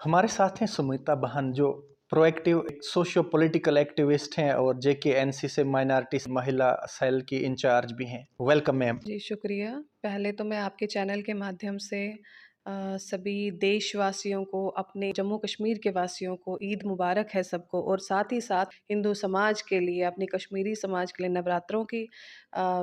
हमारे साथ हैं सुमिता बहन, जो प्रोएक्टिव सोशियो पॉलिटिकल एक्टिविस्ट हैं और जेकेएनसी से माइनॉरिटी महिला सेल की इंचार्ज भी हैं। Welcome ma'am. जी, शुक्रिया। पहले तो मैं आपके चैनल के माध्यम से सभी देशवासियों को, अपने जम्मू कश्मीर के वासियों को ईद मुबारक है सबको, और साथ ही साथ हिंदू समाज के लिए, अपनी कश्मीरी समाज के लिए नवरात्रों की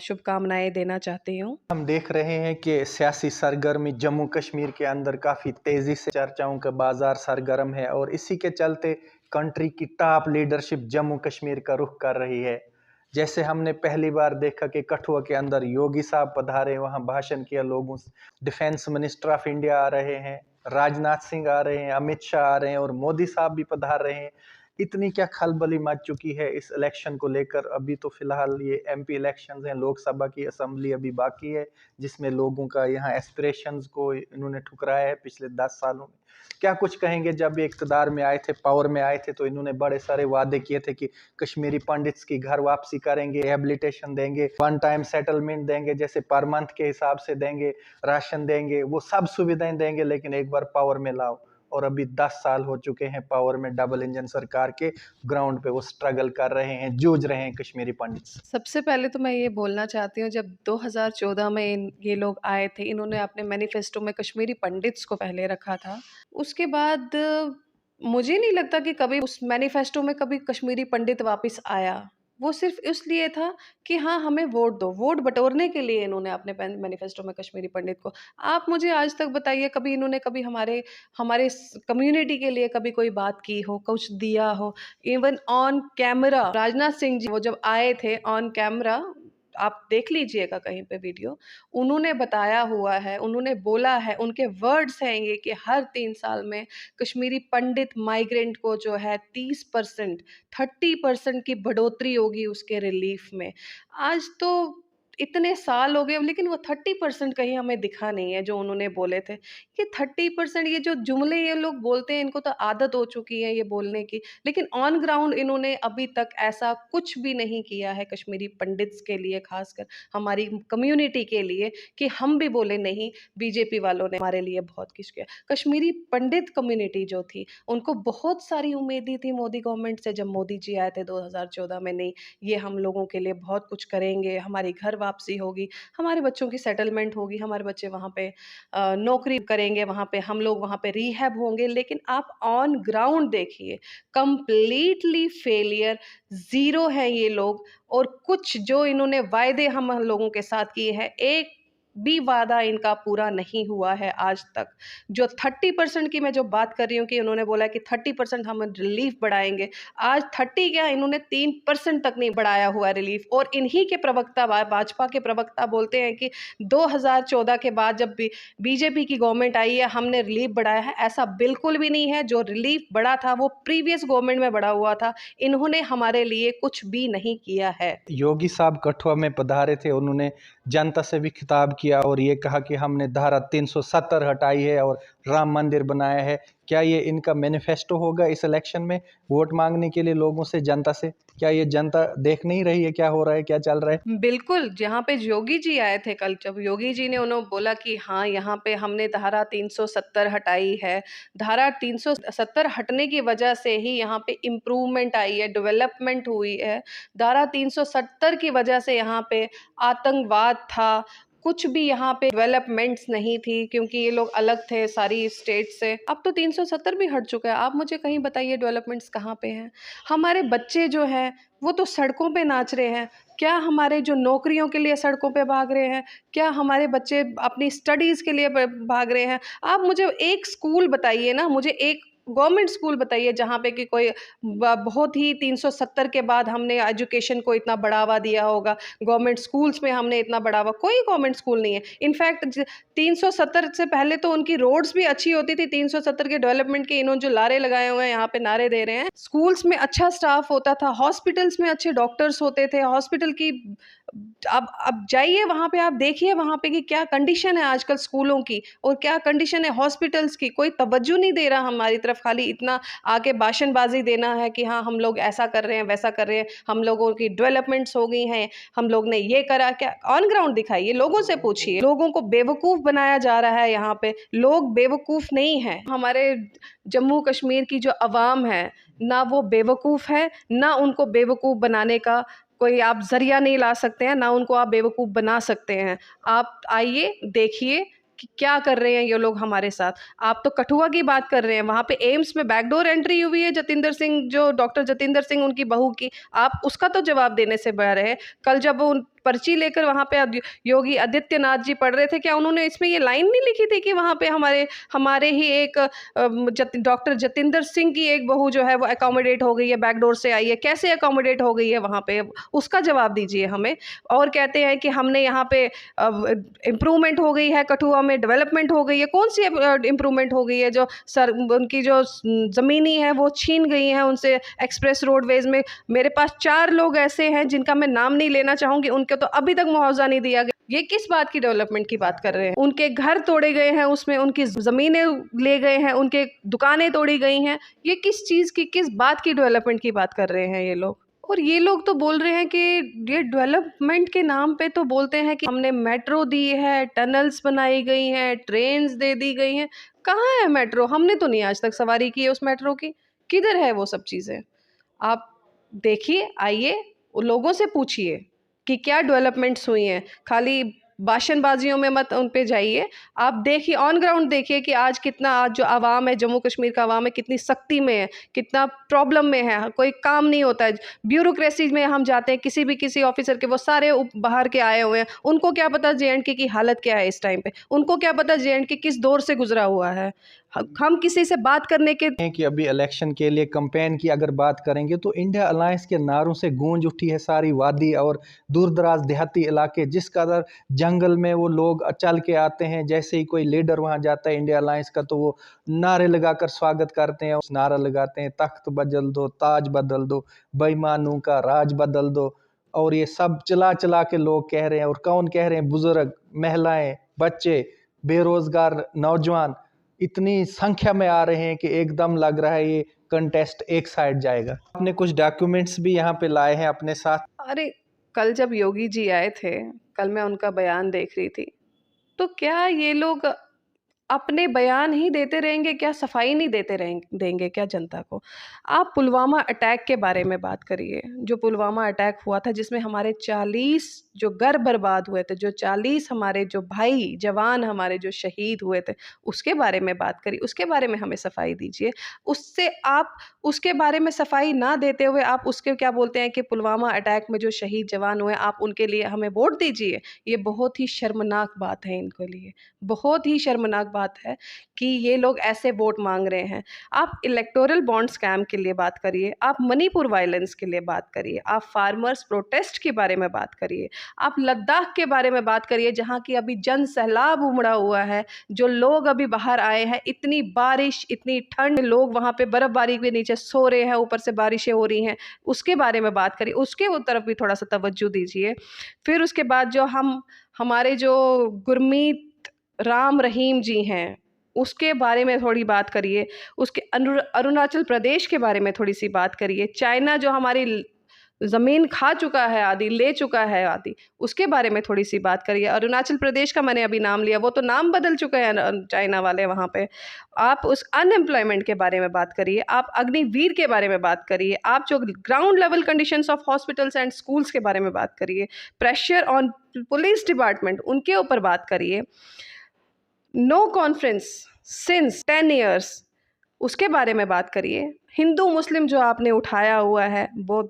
शुभकामनाएँ देना चाहती हूँ। हम देख रहे हैं कि सियासी सरगर्मी जम्मू कश्मीर के अंदर काफ़ी तेज़ी से चर्चाओं का बाजार सरगर्म है और इसी के चलते कंट्री की टॉप लीडरशिप जम्मू कश्मीर का रुख कर रही है। जैसे हमने पहली बार देखा कि कठुआ के अंदर योगी साहब पधारे, वहां भाषण किया लोगों से। डिफेंस मिनिस्टर ऑफ इंडिया आ रहे हैं, राजनाथ सिंह आ रहे हैं, अमित शाह आ रहे हैं और मोदी साहब भी पधार रहे हैं। इतनी क्या खलबली मच चुकी है इस इलेक्शन को लेकर। अभी तो फिलहाल ये एमपी इलेक्शंस हैं, लोकसभा की असेंबली अभी बाकी है, जिसमें लोगों का यहाँ एस्पिरेशंस को इन्होंने ठुकराया है पिछले 10 सालों में। क्या कुछ कहेंगे? जब ये इक़्तिदार में आए थे, पावर में आए थे, तो इन्होंने बड़े सारे वादे किए थे कि कश्मीरी पंडित्स की घर वापसी करेंगे, रिहेबिलिटेशन देंगे, वन टाइम सेटलमेंट देंगे, जैसे पर मंथ के हिसाब से देंगे, राशन देंगे, वो सब सुविधाएं देंगे। लेकिन एक बार पावर में लाओ और अभी 10 साल हो चुके हैं पावर में, डबल इंजन सरकार के। ग्राउंड पे वो स्ट्रगल कर रहे हैं, जूझ रहे हैं कश्मीरी पंडित्स। सबसे पहले तो मैं ये बोलना चाहती हूँ, जब 2014 में ये लोग आए थे, इन्होंने अपने मैनिफेस्टो में कश्मीरी पंडित्स को पहले रखा था। उसके बाद मुझे नहीं लगता कि कभी उस मैनिफेस्टो में कभी कश्मीरी पंडित वापस आया। वो सिर्फ इसलिए था कि हाँ, हमें वोट दो, वोट बटोरने के लिए इन्होंने अपने मैनिफेस्टो में कश्मीरी पंडित को। आप मुझे आज तक बताइए, कभी इन्होंने कभी हमारे हमारे कम्युनिटी के लिए कभी कोई बात की हो, कुछ दिया हो? Even on camera Rajnath Singh ji वो जब आए थे ऑन कैमरा, आप देख लीजिएगा कहीं पे वीडियो, उन्होंने बताया हुआ है, उन्होंने बोला है, उनके वर्ड्स हैं ये कि हर 3 साल में कश्मीरी पंडित माइग्रेंट को जो है 30%, 30% की बढ़ोतरी होगी उसके रिलीफ में। आज तो इतने साल हो गए, लेकिन वो 30% कहीं हमें दिखा नहीं है जो उन्होंने बोले थे। ये 30%, ये जो जुमले ये लोग बोलते हैं, इनको तो आदत हो चुकी है ये बोलने की, लेकिन ऑन ग्राउंड इन्होंने अभी तक ऐसा कुछ भी नहीं किया है कश्मीरी पंडित्स के लिए, खासकर हमारी कम्युनिटी के लिए, कि हम भी बोले नहीं, बीजेपी वालों ने हमारे लिए बहुत कुछ किया। कश्मीरी पंडित कम्युनिटी जो थी, उनको बहुत सारी उम्मीदें थी मोदी गवर्नमेंट से, जब मोदी जी आए थे 2014 में। नहीं, ये हम लोगों के लिए बहुत कुछ करेंगे, हमारी घर वापसी होगी, हमारे बच्चों की सेटलमेंट होगी, हमारे बच्चे वहाँ पे नौकरी करेंगे, वहाँ पे हम लोग वहाँ पे रिहैब होंगे। लेकिन आप ऑन ग्राउंड देखिए, कंप्लीटली फेलियर, ज़ीरो हैं ये लोग। और कुछ जो इन्होंने वायदे हम लोगों के साथ किए हैं, एक भी वादा इनका पूरा नहीं हुआ है आज तक। जो 30% की मैं जो बात कर रही हूँ कि उन्होंने बोला कि 30% हम रिलीफ बढ़ाएँगे, आज 30 क्या, इन्होंने 3% तक नहीं बढ़ाया हुआ है रिलीफ। और इन्हीं के प्रवक्ता, भाजपा के प्रवक्ता बोलते हैं कि 2014 के बाद जब बीजेपी की गवर्नमेंट आई है, हमने रिलीफ बढ़ाया है। ऐसा बिल्कुल भी नहीं है। जो रिलीफ बढ़ा था वो प्रीवियस गवर्नमेंट में बढ़ा हुआ था। इन्होंने हमारे लिए कुछ भी नहीं किया है। योगी साहब कठुआ में पधारे थे, उन्होंने जनता से भी खिताब किया और ये कहा कि हमने धारा 370 हटाई है और राम मंदिर बनाया है। क्या ये इनका मैनिफेस्टो होगा इस इलेक्शन में, वोट मांगने के लिए लोगों से, जनता से? क्या ये जनता देख नहीं रही है क्या हो रहा है, क्या चल रहा है? बिल्कुल, जहाँ पे योगी जी आए थे कल, जब योगी जी ने उन्होंने बोला कि हाँ, यहाँ पे हमने धारा 370 हटाई है। धारा 370 हटने की वजह से ही यहाँ पे इम्प्रूवमेंट आई है, डेवलपमेंट हुई है। धारा 370 की वजह से यहाँ पे आतंकवाद था, कुछ भी यहाँ पे डेवलपमेंट्स नहीं थी, क्योंकि ये लोग अलग थे सारी स्टेट से। अब तो 370 भी हट चुका है। आप मुझे कहीं बताइए डेवलपमेंट्स कहाँ पे हैं? हमारे बच्चे जो हैं, वो तो सड़कों पे नाच रहे हैं। क्या हमारे जो नौकरियों के लिए सड़कों पे भाग रहे हैं? क्या हमारे बच्चे अपनी स्टडीज़ के लिए ब भाग रहे हैं? आप मुझे एक स्कूल बताइए ना, मुझे एक गवर्नमेंट स्कूल बताइए जहाँ पे कि कोई बहुत ही 370 के बाद हमने एजुकेशन को इतना बढ़ावा दिया होगा। गवर्नमेंट स्कूल्स में हमने इतना बढ़ावा, कोई गवर्नमेंट स्कूल नहीं है। इनफैक्ट 370 से पहले तो उनकी रोड्स भी अच्छी होती थी। 370 के डेवलपमेंट के इन्होंने जो नारे लगाए हुए हैं, यहाँ पे नारे दे रहे हैं। स्कूल्स में अच्छा स्टाफ होता था, हॉस्पिटल्स में अच्छे डॉक्टर्स होते थे, हॉस्पिटल की अब जाइए वहाँ पे, आप देखिए वहाँ पे कि क्या कंडीशन है आजकल स्कूलों की और क्या कंडीशन है हॉस्पिटल्स की। कोई तवज्जो नहीं दे रहा हमारी तरफ, खाली इतना आके भाषणबाजी देना है कि हाँ हम लोग ऐसा कर रहे हैं, वैसा कर रहे हैं, हम लोगों की डेवलपमेंट्स हो गई हैं, हम लोग ने ये करा। क्या ऑन ग्राउंड दिखाइए, लोगों से पूछिए। लोगों को बेवकूफ़ बनाया जा रहा है यहाँ पे। लोग बेवकूफ़ नहीं हैं। हमारे जम्मू कश्मीर की जो अवाम है, ना वो बेवकूफ़ है, ना उनको बेवकूफ़ बनाने का कोई आप ज़रिया नहीं ला सकते हैं, ना उनको आप बेवकूफ़ बना सकते हैं। आप आइए, देखिए कि क्या कर रहे हैं ये लोग हमारे साथ। आप तो कठुआ की बात कर रहे हैं, वहाँ पे एम्स में बैकडोर एंट्री हुई है जतिंदर सिंह, जो डॉक्टर जतिंदर सिंह उनकी बहू की, आप उसका तो जवाब देने से बह रहे हैं। कल जब वो पर्ची लेकर वहाँ पे योगी आदित्यनाथ जी पढ़ रहे थे, क्या उन्होंने इसमें ये लाइन नहीं लिखी थी कि वहाँ पे हमारे हमारे ही एक डॉक्टर जतिंदर सिंह की एक बहू जो है वो अकोमोडेट हो गई है, बैकडोर से आई है? कैसे अकोमोडेट हो गई है वहाँ पे, उसका जवाब दीजिए हमें। और कहते हैं कि हमने यहाँ पे इम्प्रूवमेंट हो गई है, कठुआ में डेवलपमेंट हो गई है। कौन सी इम्प्रूवमेंट हो गई है? जो सर उनकी जो ज़मीनी है वो छीन गई है उनसे एक्सप्रेस रोडवेज में। मेरे पास 4 लोग ऐसे हैं जिनका मैं नाम नहीं लेना चाहूँगी, उनके तो अभी तक मुआवजा नहीं दिया गया। ये किस बात की डेवलपमेंट की बात कर रहे हैं? उनके घर तोड़े गए हैं, उसमें उनकी ज़मीनें ले गए हैं, उनके दुकानें तोड़ी गई हैं। ये किस चीज़ की, किस बात की डेवलपमेंट की बात कर रहे हैं ये लोग? और ये लोग तो बोल रहे हैं कि ये डेवलपमेंट के नाम पे तो बोलते हैं कि हमने मेट्रो दी है, टनल्स बनाई गई हैं, ट्रेन्स दे दी गई हैं। कहाँ है मेट्रो? हमने तो नहीं आज तक सवारी की है उस मेट्रो की। किधर है वो सब चीज़ें? आप देखिए, आइए, लोगों से पूछिए कि क्या डेवलपमेंट्स हुई हैं। खाली भाषणबाजियों में मत उन पे जाइए। आप देखिए, ऑन ग्राउंड देखिए कि आज कितना, आज जो आवाम है, जम्मू कश्मीर का आवाम है, कितनी सख्ती में है, कितना प्रॉब्लम में है, कोई काम नहीं होता है। ब्यूरोक्रेसी में हम जाते हैं, किसी ऑफिसर के, वो सारे बाहर के आए हुए हैं, उनको क्या पता JNK की हालत क्या है इस टाइम पे? उनको क्या पता JNK किस दौर से गुजरा हुआ है? हम किसी से बात करने के हैं कि अभी इलेक्शन के लिए कैंपेन की अगर बात करेंगे तो इंडिया अलायंस के नारों से गूंज उठी है सारी वादी और दूर दराज देहाती इलाके। जिस कदर जंगल में वो लोग चल के आते हैं, जैसे ही कोई लीडर वहां जाता है इंडिया अलायंस का तो वो नारे लगाकर स्वागत करते हैं। उस नारा लगाते हैं, तख्त बदल दो, ताज बदल दो, बेईमानों का राज बदल दो। और ये सब चला चला के लोग कह रहे हैं। और कौन कह रहे हैं? बुजुर्ग, महिलाएं, बच्चे, बेरोजगार नौजवान इतनी संख्या में आ रहे हैं कि एकदम लग रहा है ये कंटेस्ट एक साइड जाएगा। आपने कुछ डॉक्यूमेंट्स भी यहाँ पे लाए हैं अपने साथ। अरे, कल जब योगी जी आए थे, कल मैं उनका बयान देख रही थी, तो क्या ये लोग अपने बयान ही देते रहेंगे? क्या सफाई नहीं देंगे क्या जनता को? आप पुलवामा अटैक के बारे में बात करिए। जो पुलवामा अटैक हुआ था, जिसमें हमारे 40 जो घर बर्बाद हुए थे, जो 40 हमारे जो भाई जवान हमारे जो शहीद हुए थे, उसके बारे में बात करिए, उसके बारे में हमें सफाई दीजिए। उससे आप उसके बारे में सफाई ना देते हुए आप उसके क्या बोलते हैं कि पुलवामा अटैक में जो शहीद जवान हुए, आप उनके लिए हमें वोट दीजिए। ये बहुत ही शर्मनाक बात है इनके लिए, बहुत ही शर्मनाक बात है कि ये लोग ऐसे वोट मांग रहे हैं। आप इलेक्टोरल बॉन्ड स्कैम के लिए बात करिए, आप मणिपुर वायलेंस के लिए बात करिए, आप फार्मर्स प्रोटेस्ट के बारे में बात करिए, आप लद्दाख के बारे में बात करिए, जहाँ की अभी जन सैलाब उमड़ा हुआ है। जो लोग अभी बाहर आए हैं, इतनी बारिश, इतनी ठंड, लोग वहाँ पे बर्फबारी के नीचे सो रहे हैं, ऊपर से बारिशें हो रही हैं, उसके बारे में बात करिए। उसके तरफ भी थोड़ा सा तवज्जो दीजिए। फिर उसके बाद जो हमारे जो गुरमीत राम रहीम जी हैं, उसके बारे में थोड़ी बात करिए। उसके अरुणाचल प्रदेश के बारे में थोड़ी सी बात करिए। चाइना जो हमारी ज़मीन खा चुका है आदि, ले चुका है आदि, उसके बारे में थोड़ी सी बात करिए। अरुणाचल प्रदेश का मैंने अभी नाम लिया, वो तो नाम बदल चुके हैं चाइना वाले वहाँ पे। आप उस अनएम्प्लॉयमेंट के बारे में बात करिए, आप अग्निवीर के बारे में बात करिए, आप जो ground level conditions of hospitals and schools के बारे में बात करिए, प्रेशर ऑन पुलिस डिपार्टमेंट उनके ऊपर बात करिए। नो कॉन्फ्रेंस सिंस 10 ईयर्स, उसके बारे में बात करिए। हिंदू मुस्लिम जो आपने उठाया हुआ है, वो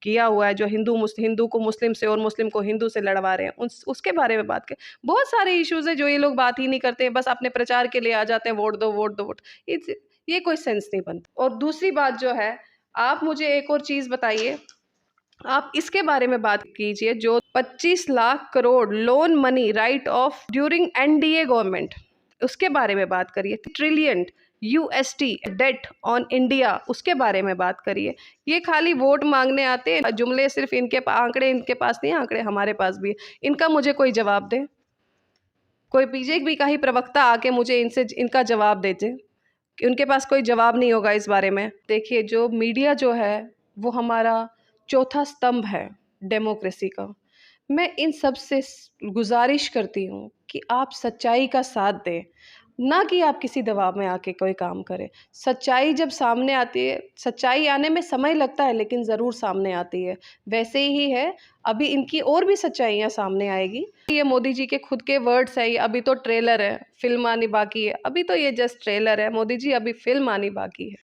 किया हुआ है, जो हिंदू को मुस्लिम से और मुस्लिम को हिंदू से लड़वा रहे हैं, उसके बारे में बात करें। बहुत सारे इश्यूज है जो ये लोग बात ही नहीं करते हैं, बस अपने प्रचार के लिए आ जाते हैं, वोट दो वोट दो वोट। ये कोई सेंस नहीं बनता। और दूसरी बात जो है, आप मुझे एक और चीज़ बताइए, आप इसके बारे में बात कीजिए जो 25 lakh crore loan money write off during NDA government, उसके बारे में बात करिए। Trillion USD debt on India, उसके बारे में बात करिए। ये खाली वोट मांगने आते हैं, जुमले सिर्फ आंकड़े इनके पास नहीं, आंकड़े हमारे पास भी है। इनका मुझे कोई जवाब दे, कोई बीजेपी का ही प्रवक्ता आके मुझे इनका जवाब देते, कि उनके पास कोई जवाब नहीं होगा इस बारे में। देखिए, जो मीडिया जो है वो हमारा चौथा स्तंभ है डेमोक्रेसी का। मैं इन सब से गुजारिश करती हूँ कि आप सच्चाई का साथ दें, ना कि आप किसी दबाव में आके कोई काम करें। सच्चाई जब सामने आती है, सच्चाई आने में समय लगता है लेकिन ज़रूर सामने आती है। वैसे ही है, अभी इनकी और भी सच्चाइयाँ सामने आएगी। ये मोदी जी के खुद के वर्ड्स है, ये अभी तो ट्रेलर है, फिल्म आनी बाकी है। अभी तो ये जस्ट ट्रेलर है मोदी जी, अभी फिल्म आनी बाकी है।